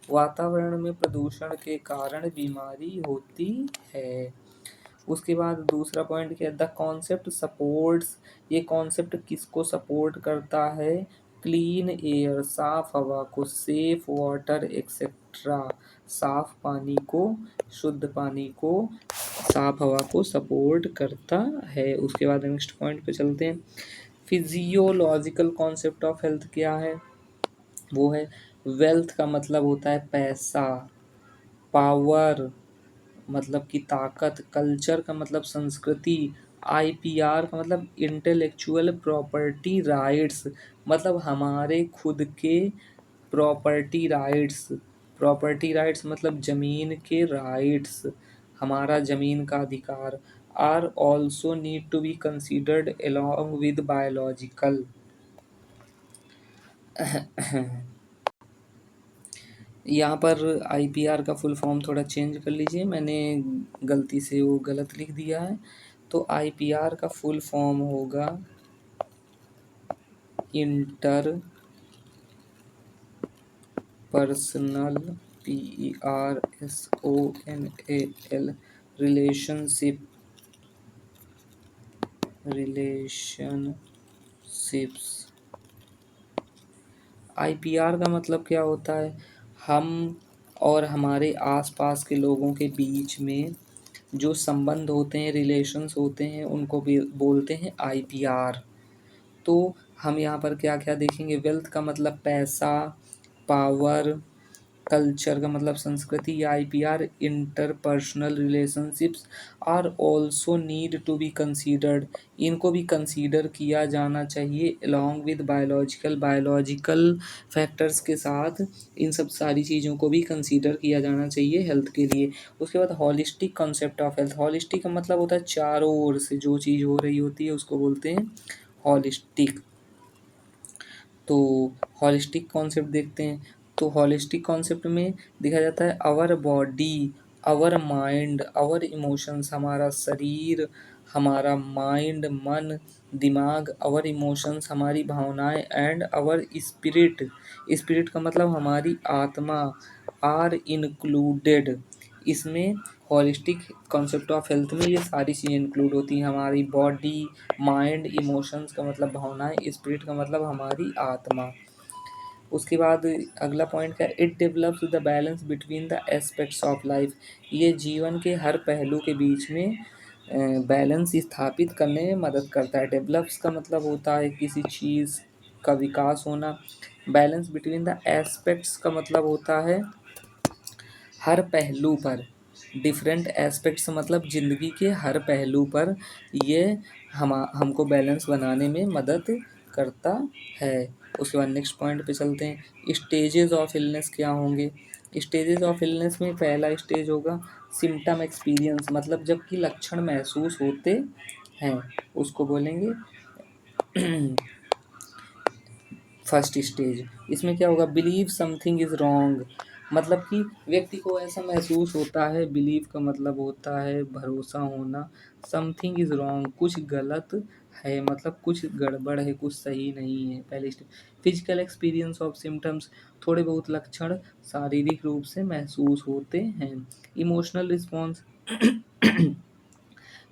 वातावरण में प्रदूषण के कारण बीमारी होती है। उसके बाद दूसरा पॉइंट क्या है, द कॉन्सेप्ट सपोर्ट्स, ये कॉन्सेप्ट किसको सपोर्ट करता है, क्लीन एयर साफ हवा को, सेफ वाटर एक्सेट्रा साफ पानी को, शुद्ध पानी को, साफ हवा को सपोर्ट करता है। उसके बाद नेक्स्ट पॉइंट पे चलते हैं, फिजियोलॉजिकल कॉन्सेप्ट ऑफ हेल्थ क्या है, वो है वेल्थ का मतलब होता है पैसा, पावर मतलब कि ताकत, कल्चर का मतलब संस्कृति, आईपीआर का मतलब इंटेलेक्चुअल प्रॉपर्टी राइट्स मतलब हमारे खुद के प्रॉपर्टी राइट्स, प्रॉपर्टी राइट्स मतलब जमीन के राइट्स, हमारा जमीन का अधिकार, are also need to be considered along with biological. यहाँ पर आईपीआर का फुल फॉर्म थोड़ा चेंज कर लीजिए, मैंने गलती से वो गलत लिख दिया है। तो आईपीआर का फुल फॉर्म होगा inter personal, PERSONAL relationship, relationships. IPR का मतलब क्या होता है, हम और हमारे आसपास के लोगों के बीच में जो संबंध होते हैं, रिलेशंस होते हैं, उनको भी बोलते हैं आईपीआर। तो हम यहाँ पर क्या क्या देखेंगे, वेल्थ का मतलब पैसा, पावर, कल्चर का मतलब संस्कृति, या IPR interpersonal relationships are also need to be considered. इनको भी कंसीडर किया जाना चाहिए अलॉन्ग विद बायोलॉजिकल फैक्टर्स के साथ। इन सब सारी चीज़ों को भी कंसीडर किया जाना चाहिए हेल्थ के लिए। उसके बाद holistic concept of health. Holistic का मतलब होता है चारों ओर से जो चीज़ हो रही होती है उसको बोलते हैं हॉलिस्टिक। तो हॉलिस्टिक कॉन्सेप्ट देखते हैं। तो हॉलिस्टिक कॉन्सेप्ट में देखा जाता है our body, our mind, our emotions, हमारा शरीर, हमारा माइंड, मन, दिमाग, आवर इमोशंस, हमारी भावनाएं, एंड आवर स्पिरिट। स्पिरिट का मतलब हमारी आत्मा, आर इंक्लूडेड। इसमें हॉलिस्टिक कॉन्सेप्ट ऑफ हेल्थ में ये सारी चीज़ें इंक्लूड होती हैं। हमारी बॉडी, माइंड, इमोशंस का मतलब भावनाएं, स्पिरिट का मतलब हमारी आत्मा। उसके बाद अगला पॉइंट क्या है, it develops the balance between the aspects of life. ये जीवन के हर पहलू के बीच में बैलेंस स्थापित करने में मदद करता है। डेवलप्स का मतलब होता है किसी चीज़ का विकास होना। बैलेंस बिटवीन द एस्पेक्ट्स का मतलब होता है हर पहलू पर। डिफरेंट एस्पेक्ट्स मतलब ज़िंदगी के हर पहलू पर ये हमको बैलेंस बनाने में मदद करता है। उसके बाद नेक्स्ट पॉइंट पे चलते हैं, स्टेजेस ऑफ इलनेस क्या होंगे। स्टेजेस ऑफ इलनेस में पहला स्टेज होगा सिम्टम एक्सपीरियंस, मतलब जबकि लक्षण महसूस होते हैं उसको बोलेंगे फर्स्ट स्टेज। इसमें क्या होगा, बिलीव समथिंग इज रॉन्ग, मतलब कि व्यक्ति को ऐसा महसूस होता है। बिलीव का मतलब होता है भरोसा होना। समथिंग इज रॉन्ग, कुछ गलत है, मतलब कुछ गड़बड़ है, कुछ सही नहीं है। पहले stage. Physical experience of symptoms, थोड़े बहुत लक्षण शारीरिक रूप से महसूस होते हैं। इमोशनल रिस्पॉन्स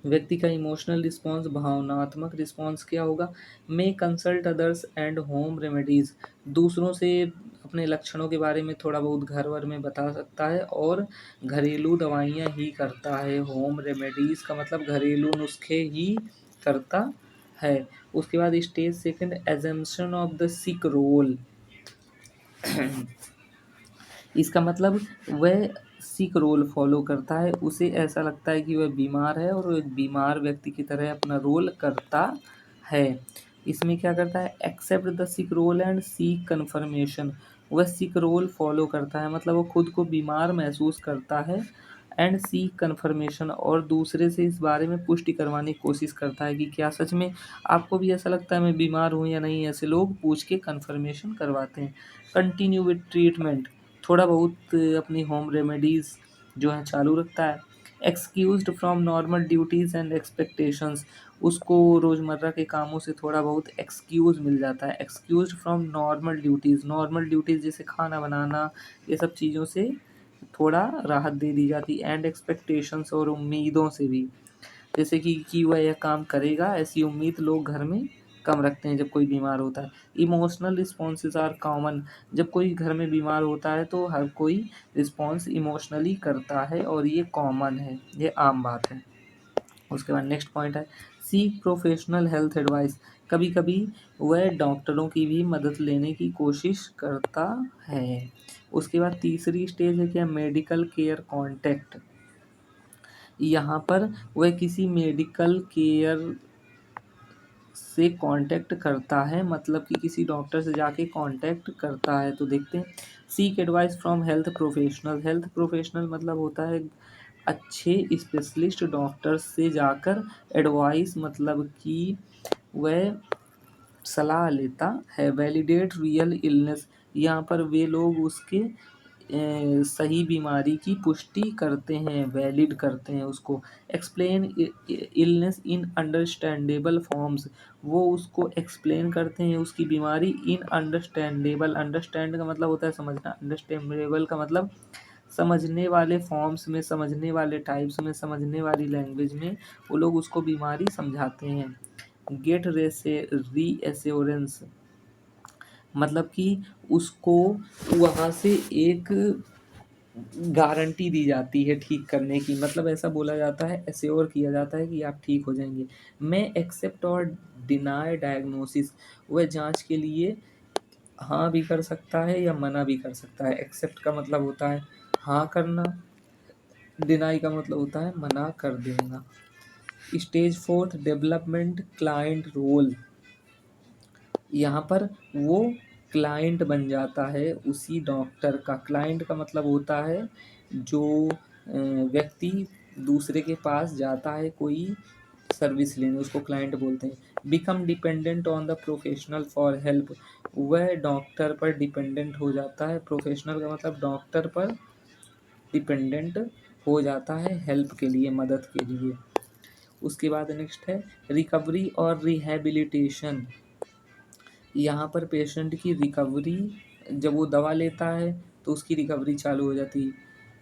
व्यक्ति का इमोशनल रिस्पॉन्स, भावनात्मक रिस्पॉन्स क्या होगा, may consult others and home remedies, दूसरों से अपने लक्षणों के बारे में थोड़ा बहुत घर वर में बता सकता है और घरेलू दवाइयाँ ही करता है। होम रेमेडीज का मतलब घरेलू नुस्खे ही करता है। उसके बाद stage second, assumption of the sick role. इसका मतलब वह सिक रोल फॉलो करता है, उसे ऐसा लगता है कि वह बीमार है और वो एक बीमार व्यक्ति की तरह अपना रोल करता है। इसमें क्या करता है, accept the sick role and seek confirmation. वह सिक रोल फॉलो करता है, मतलब वो खुद को बीमार महसूस करता है। एंड सीक कन्फर्मेशन, और दूसरे से इस बारे में पुष्टि करवाने की कोशिश करता है कि क्या सच में आपको भी ऐसा लगता है मैं बीमार हूँ या नहीं। ऐसे लोग पूछ के कन्फर्मेशन करवाते हैं। कंटिन्यू विद ट्रीटमेंट, थोड़ा बहुत अपनी होम रेमेडीज़ जो है चालू रखता है। Excused from normal duties and expectations, उसको रोज़मर्रा के कामों से थोड़ा बहुत एक्सक्यूज़ मिल जाता है। एक्सक्यूज्ड फ्रॉम नॉर्मल ड्यूटीज़ जैसे खाना बनाना, ये सब चीज़ों से थोड़ा राहत दे दी जाती। एंड एक्सपेक्टेशंस, और उम्मीदों से भी, जैसे कि वह यह काम करेगा ऐसी उम्मीद लोग घर में कम रखते हैं जब कोई बीमार होता है। इमोशनल रिस्पॉन्सेज आर कॉमन, जब कोई घर में बीमार होता है तो हर कोई रिस्पॉन्स इमोशनली करता है और ये कॉमन है, ये आम बात है। उसके बाद नेक्स्ट पॉइंट है, सीक प्रोफेशनल हेल्थ एडवाइस। कभी कभी वह डॉक्टरों की भी मदद लेने की कोशिश करता है। उसके बाद तीसरी स्टेज है क्या, मेडिकल केयर कॉन्टैक्ट। यहाँ पर वह किसी मेडिकल केयर से कांटेक्ट करता है, मतलब कि किसी डॉक्टर से जाके कांटेक्ट करता है। तो देखते हैं, seek advice from health professional. Health professional मतलब होता है अच्छे स्पेशलिस्ट डॉक्टर से जाकर एडवाइस, मतलब कि वह सलाह लेता है। वैलिडेट रियल इलनेस, यहाँ पर वे लोग उसके सही बीमारी की पुष्टि करते हैं, वैलिड करते हैं उसको। एक्सप्लेन इलनेस इन अंडरस्टैंडेबल फॉर्म्स, वो उसको एक्सप्लेन करते हैं उसकी बीमारी इन अंडरस्टैंडेबल। अंडरस्टैंड का मतलब होता है समझना, अंडरस्टैंडेबल का मतलब समझने वाले फॉर्म्स में, समझने वाले टाइप्स में, समझने वाली लैंग्वेज में वो लोग उसको बीमारी समझाते हैं। गेट रीएश्योरेंस, मतलब कि उसको वहाँ से एक गारंटी दी जाती है ठीक करने की, मतलब ऐसा बोला जाता है, एश्योर किया जाता है कि आप ठीक हो जाएंगे। मैं एक्सेप्ट और डिनाय डायग्नोसिस, वह जांच के लिए हाँ भी कर सकता है या मना भी कर सकता है। एक्सेप्ट का मतलब होता है हाँ करना, डिनाई का मतलब होता है मना कर देना। Stage fourth, development client role. यहाँ पर वो क्लाइंट बन जाता है उसी डॉक्टर का। क्लाइंट का मतलब होता है जो व्यक्ति दूसरे के पास जाता है कोई सर्विस लेने, उसको क्लाइंट बोलते हैं। Become dependent on the professional for help, वह डॉक्टर पर डिपेंडेंट हो जाता है। प्रोफेशनल का मतलब डॉक्टर पर डिपेंडेंट हो जाता है हेल्प के लिए, मदद के लिए। उसके बाद नेक्स्ट है रिकवरी और रिहैबिलिटेशन। यहाँ पर पेशेंट की रिकवरी, जब वो दवा लेता है तो उसकी रिकवरी चालू हो जाती है।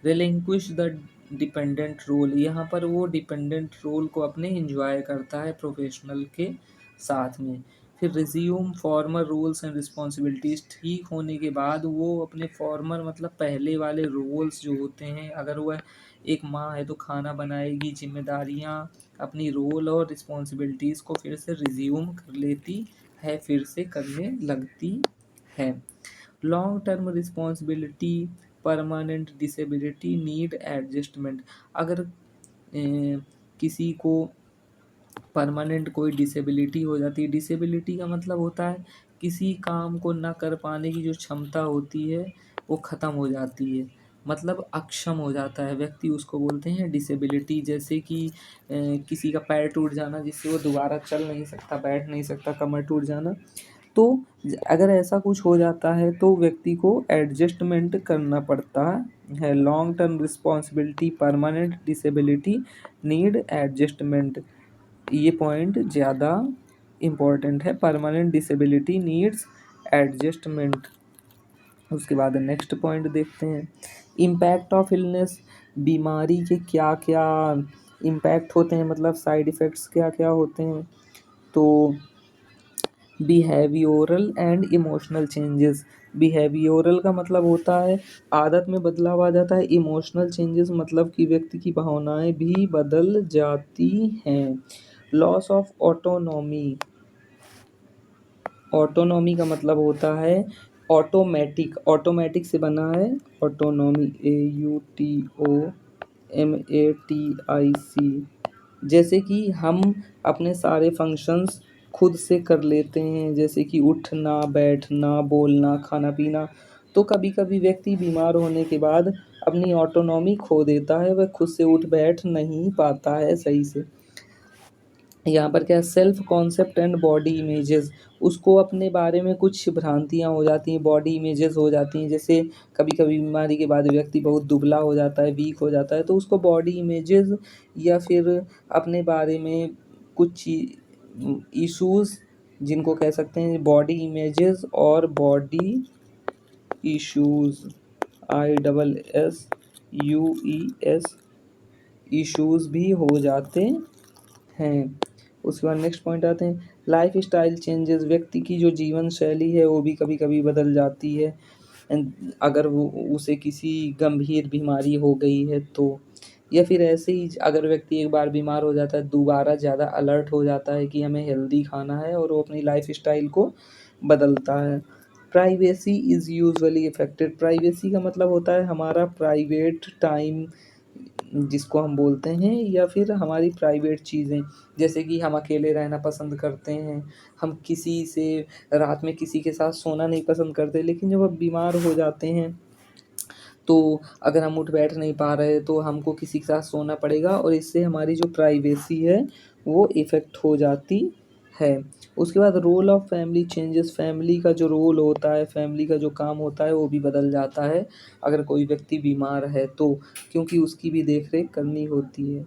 रिलिंक्विश द डिपेंडेंट रोल, यहाँ पर वो डिपेंडेंट रोल को अपने इंजॉय करता है प्रोफेशनल के साथ में। फिर resume former roles and responsibilities, ठीक होने के बाद वो अपने फॉर्मर मतलब पहले वाले रोल्स जो होते हैं, अगर वह एक माँ है तो खाना बनाएगी, जिम्मेदारियाँ अपनी रोल और रिस्पॉन्सिबिलिटीज़ को फिर से रिज्यूम कर लेती है, फिर से करने लगती है। Long term responsibility, permanent disability, need adjustment. अगर किसी को परमानेंट कोई डिसेबिलिटी हो जाती है, डिसेबिलिटी का मतलब होता है किसी काम को ना कर पाने की जो क्षमता होती है वो ख़त्म हो जाती है, मतलब अक्षम हो जाता है व्यक्ति, उसको बोलते हैं डिसेबिलिटी। जैसे कि किसी का पैर टूट जाना जिससे वो दोबारा चल नहीं सकता, बैठ नहीं सकता, कमर टूट जाना। तो अगर ऐसा कुछ हो जाता है तो व्यक्ति को एडजस्टमेंट करना पड़ता है। Long term responsibility, permanent disability, need adjustment, ये पॉइंट ज़्यादा इम्पोर्टेंट है। Permanent disability needs adjustment. उसके बाद नेक्स्ट पॉइंट देखते हैं, इम्पैक्ट ऑफ इलनेस। बीमारी के क्या क्या इम्पैक्ट होते हैं, मतलब साइड इफ़ेक्ट्स क्या क्या होते हैं। तो बिहेवियोरल एंड इमोशनल चेंजेस। बिहेवियोरल का मतलब होता है आदत में बदलाव आ जाता है। इमोशनल चेंजेस मतलब कि व्यक्ति की भावनाएं भी बदल जाती हैं। Loss of autonomy. ऑटोनॉमी का मतलब होता है ऑटोमेटिक, ऑटोमेटिक से बना है ऑटोनॉमी, AUTOMATIC। जैसे कि हम अपने सारे फंक्शंस खुद से कर लेते हैं, जैसे कि उठना, बैठना, बोलना, खाना पीना। तो कभी कभी व्यक्ति बीमार होने के बाद अपनी ऑटोनॉमी खो देता है, वह खुद से उठ बैठ नहीं पाता है सही से। यहाँ पर क्या है, self concept and body images. उसको अपने बारे में कुछ भ्रांतियाँ हो जाती हैं, बॉडी इमेजेस हो जाती हैं। जैसे कभी कभी बीमारी के बाद व्यक्ति बहुत दुबला हो जाता है, वीक हो जाता है, तो उसको बॉडी इमेजेस या फिर अपने बारे में कुछ इश्यूज, जिनको कह सकते हैं बॉडी इमेजेस और बॉडी इश्यूज, ISSUES, इश्यूज भी हो जाते हैं। उसके बाद नेक्स्ट पॉइंट आते हैं, लाइफ स्टाइल चेंजेस। व्यक्ति की जो जीवन शैली है वो भी कभी कभी बदल जाती है। अगर वो उसे किसी गंभीर बीमारी हो गई है तो, या फिर ऐसे ही अगर व्यक्ति एक बार बीमार हो जाता है दोबारा ज़्यादा अलर्ट हो जाता है कि हमें हेल्दी खाना है और वो अपनी लाइफ स्टाइल को बदलता है। Privacy is usually affected. Privacy का मतलब होता है हमारा प्राइवेट टाइम, जिसको हम बोलते हैं, या फिर हमारी प्राइवेट चीज़ें। जैसे कि हम अकेले रहना पसंद करते हैं, हम किसी से रात में किसी के साथ सोना नहीं पसंद करते, लेकिन जब हम बीमार हो जाते हैं तो अगर हम उठ बैठ नहीं पा रहे तो हमको किसी के साथ सोना पड़ेगा, और इससे हमारी जो प्राइवेसी है वो इफ़ेक्ट हो जाती है। उसके बाद role of family changes. Family का जो रोल होता है, फैमिली का जो काम होता है वो भी बदल जाता है अगर कोई व्यक्ति बीमार है तो, क्योंकि उसकी भी देख रेख करनी होती है।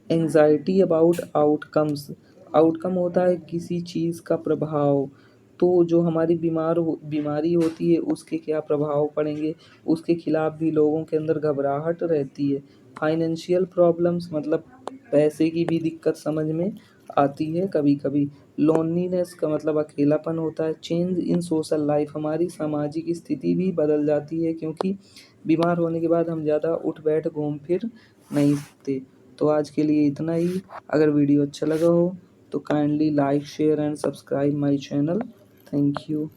Anxiety about outcomes. आउटकम होता है किसी चीज़ का प्रभाव, तो जो हमारी बीमारी होती है उसके क्या प्रभाव पड़ेंगे, उसके खिलाफ भी लोगों के अंदर घबराहट रहती है। फाइनेंशियल प्रॉब्लम्स मतलब पैसे की भी दिक्कत समझ में आती है कभी कभी। लोनलीनेस का मतलब अकेलापन होता है। चेंज इन सोशल लाइफ, हमारी सामाजिक स्थिति भी बदल जाती है, क्योंकि बीमार होने के बाद हम ज़्यादा उठ बैठ घूम फिर नहीं सकते। तो आज के लिए इतना ही। अगर वीडियो अच्छा लगा हो तो kindly like share and subscribe my channel. Thank you.